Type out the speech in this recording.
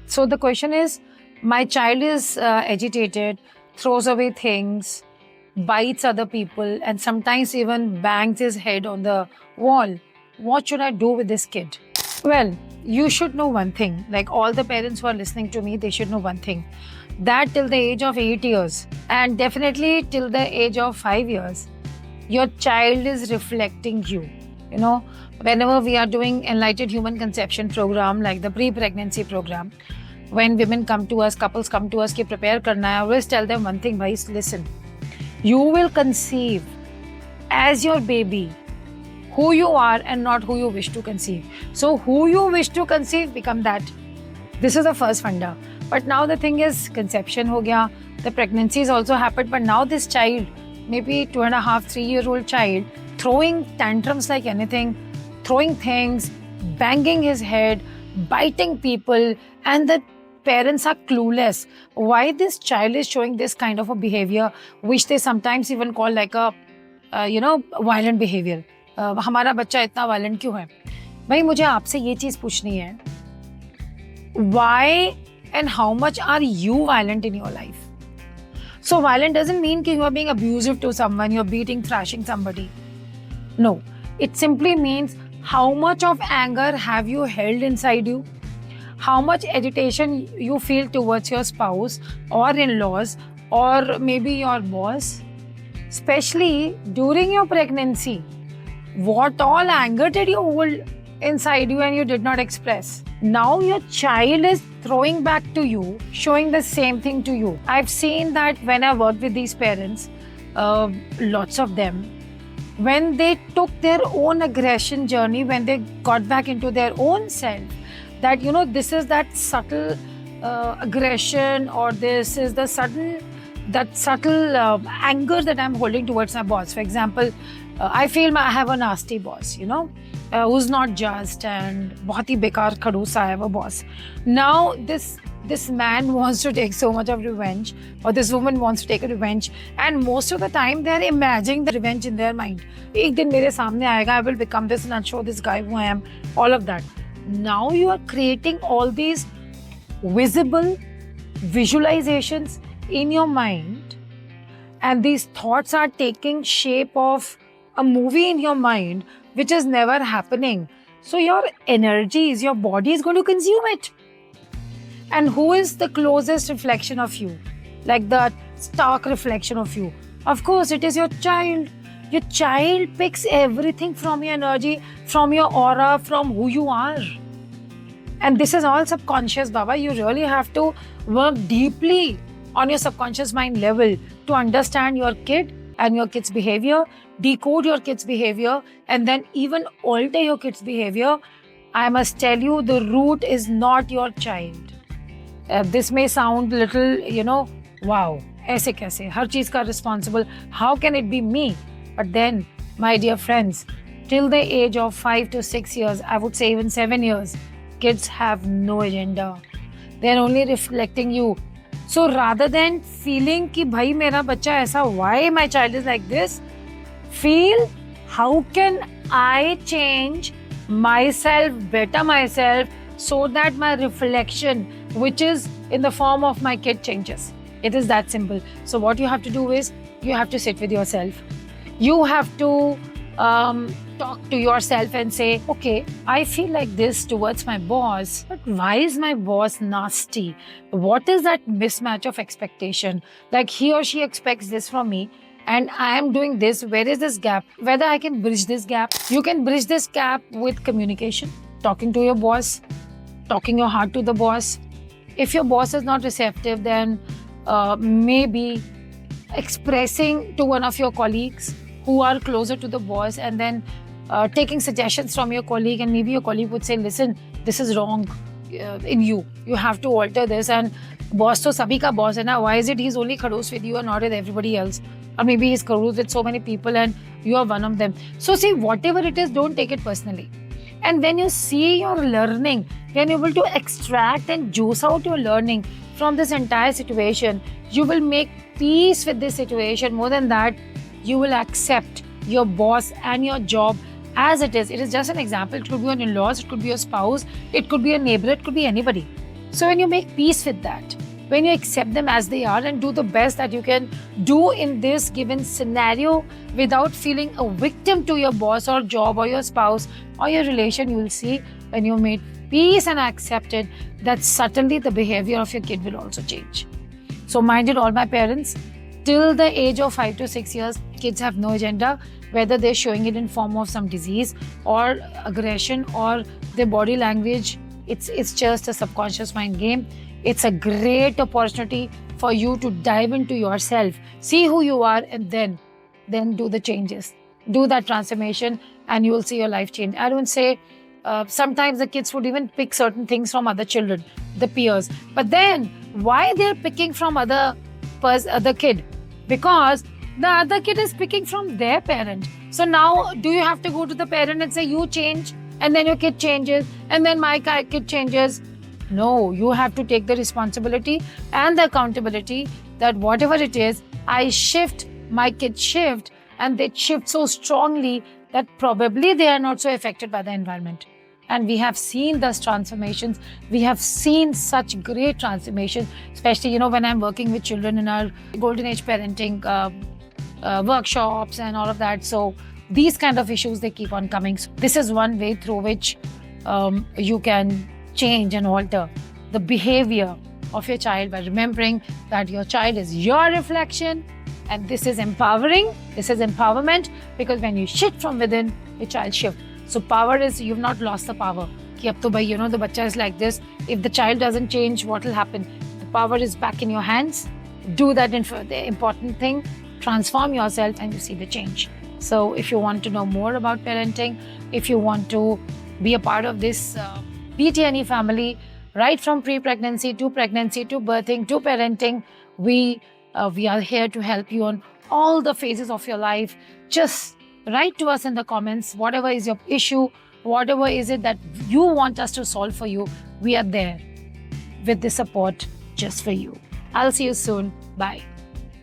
So the question is, my child is agitated, throws away things, bites other people, and sometimes even bangs his head on the wall. What should I do with this kid? Well, you should know one thing. Like all the parents who are listening to me, they should know one thing. That till the age of 8 years, and definitely till the age of 5 years, your child is reflecting you. You know, whenever we are doing Enlightened Human Conception program, like the pre-pregnancy program, when women come to us, couples come to us, ki prepare karna hai, I always tell them one thing, guys, listen. You will conceive as your baby who you are and not who you wish to conceive. So who you wish to conceive, become that. This is the first funda. But now the thing is, conception ho gaya, the pregnancy has also happened, but now this child, maybe 2.5, 3-year-old child, throwing tantrums like anything, throwing things, banging his head, biting people, and the parents are clueless why this child is showing this kind of a behavior, which they sometimes even call like a, violent behavior. हमारा बच्चा इतना violent क्यों है? भाई मुझे आपसे ये चीज पूछनी है, why and how much are you violent in your life? So violent doesn't mean that you are being abusive to someone, you're beating, thrashing somebody. No, it simply means how much of anger have you held inside you? How much agitation you feel towards your spouse or in-laws or maybe your boss? Especially during your pregnancy, what all anger did you hold inside you and you did not express? Now your child is throwing back to you, showing the same thing to you. I've seen that when I worked with these parents, lots of them, when they took their own aggression journey, when they got back into their own self, that, this is that subtle aggression, or this is the subtle anger that I'm holding towards my boss. For example, I feel I have a nasty boss, who's not just, and बहुत ही बेकार खड़ूस I have a boss. Now this man wants to take so much of revenge, or this woman wants to take a revenge, and most of the time they're imagining the revenge in their mind. एक दिन मेरे सामने आएगा, I will become this and I'll show this guy who I am, all of that. Now you are creating all these visible visualizations in your mind, and these thoughts are taking shape of a movie in your mind which is never happening. So your energies, your body is going to consume it. And who is the closest reflection of you? Like the stark reflection of you? Of course, it is your child. Your child picks everything from your energy, from your aura, from who you are. And this is all subconscious, Baba. You really have to work deeply on your subconscious mind level to understand your kid and your kid's behavior, decode your kid's behavior, and then even alter your kid's behavior. I must tell you, the root is not your child. This may sound little, wow, ऐसे कैसे? हर चीज़ का responsible. How can it be me? But then, my dear friends, till the age of 5 to 6 years, I would say even 7 years, kids have no agenda. They're only reflecting you. So rather than feeling कि भाई मेरा बच्चा ऐसा, why my child is like this, feel how can I change myself, better myself, so that my reflection, which is in the form of my kid, changes. It is that simple. So what you have to do is, you have to sit with yourself. You have to talk to yourself and say, okay, I feel like this towards my boss, but why is my boss nasty? What is that mismatch of expectation? Like he or she expects this from me and I am doing this. Where is this gap? Whether I can bridge this gap. You can bridge this gap with communication, talking to your boss, talking your heart to the boss. If your boss is not receptive, then maybe expressing to one of your colleagues who are closer to the boss, and then taking suggestions from your colleague, and maybe your colleague would say, listen, this is wrong in you. You have to alter this. And boss to sabhi ka boss hai na. Why is it he's only khadoos with you and not with everybody else? Or maybe he's khadoos with so many people and you are one of them. So see, whatever it is, don't take it personally. And when you see your learning, when you're able to extract and juice out your learning from this entire situation, you will make peace with this situation. More than that, you will accept your boss and your job as it is. It is just an example. It could be your in-laws, it could be your spouse, it could be a neighbor, it could be anybody. So when you make peace with that, when you accept them as they are and do the best that you can do in this given scenario without feeling a victim to your boss or job or your spouse or your relation, you will see when you made peace and accepted that suddenly the behavior of your kid will also change. So mind it, all my parents, till the age of 5 to 6 years, kids have no agenda, whether they're showing it in form of some disease or aggression or their body language. It's just a subconscious mind game. It's a great opportunity for you to dive into yourself, see who you are, and then do the changes, do that transformation, and you will see your life change. I don't say sometimes the kids would even pick certain things from other children, the peers, but then why they're picking from other kid? Because the other kid is picking from their parent. So now, do you have to go to the parent and say, you change, and then your kid changes, and then my kid changes? No, you have to take the responsibility and the accountability that whatever it is, I shift, my kids shift, and they shift so strongly that probably they are not so affected by the environment. And we have seen those transformations. We have seen such great transformations, especially, when I'm working with children in our golden age parenting workshops and all of that. So these kind of issues, they keep on coming. So this is one way through which you can change and alter the behavior of your child by remembering that your child is your reflection, and this is empowering, this is empowerment, because when you shift from within, your child shifts. So power is, you've not lost the power. Ki ab to bhai, the bachcha is like this. If the child doesn't change, what will happen? The power is back in your hands. Do that, the important thing, transform yourself, and you see the change. So if you want to know more about parenting, if you want to be a part of this BTNE family, right from pre-pregnancy to pregnancy to birthing to parenting, we are here to help you on all the phases of your life. Just write to us in the comments, whatever is your issue, whatever is it that you want us to solve for you. We are there with the support just for you. I'll see you soon. Bye.